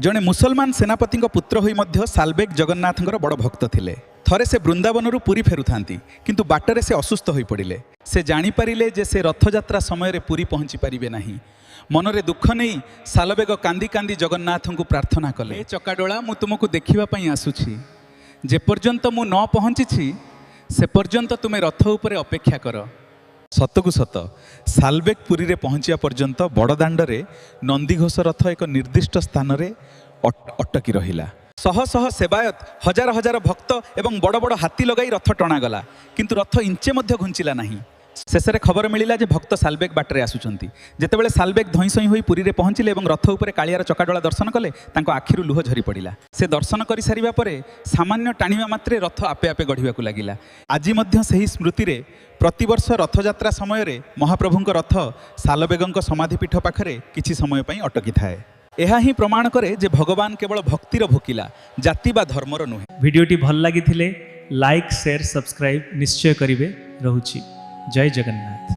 जड़े मुसलमान सेनापति पुत्र होई मध्य सालबेग जगन्नाथंकर बड़ भक्त थिले। थरे से वृंदावनरू पुरी फेरुथांती किंतु बाटरे से असुस्थ होई पड़िले। से जानी पारिले जे से रथयात्रा समय रे पुरी पहुंची पारिबे नाही। मनरे दुख नहीं सालबेग कांदी कांदी जगन्नाथ को प्रार्थना कले, चकाडोला मु तुमको देखिबा पई आसुछि, जे पर्यंत मु न पहुंची से पर्यंत तुमे रथ उपरे अपेक्षा कर। सतकु सत सालबेग पुरी रे पहुंचिया पर्यंत बड़दाण्डरे नंदीघोष रथ एक निर्दिष्ट स्थान रे अटकी रहिला। शह शह सेवायत हजार हजार भक्त एवं बड़ बड़ हाथी लगाई रथ टणागला किंतु रथ इंचे मध्य घुंचिला नहीं। शेष में खबर मिला जे भक्त सालबेग बाटरे आसुचंती। जेतेबेले सालबेग धई सई होई पुरी रे पहुंचिले एवं रथ उपरे कालियार चकाडोला दर्शन कले, तांको आखिरु लुह झरी पड़िला। से दर्शन करि सारिबा परे सामान्य टाणिबा मात्रे रथ आपे आपे गढ़िबाकु लागिला। आज मध्य सही स्मृति रे प्रतिवर्ष रथयात्रा समय रे महाप्रभुंक रथ सालबेगंक समाधिपीठ पाखरे किछि समय पई अटकी थाए। एहा ही प्रमाण करे जे भगवान केवल भक्तिर भोकिला, जाति बा धर्मर नुहे। वीडियोटी भल लागिथिले लाइक शेयर सब्सक्राइब निश्चय करिवे। रहुछि। जय जगन्नाथ।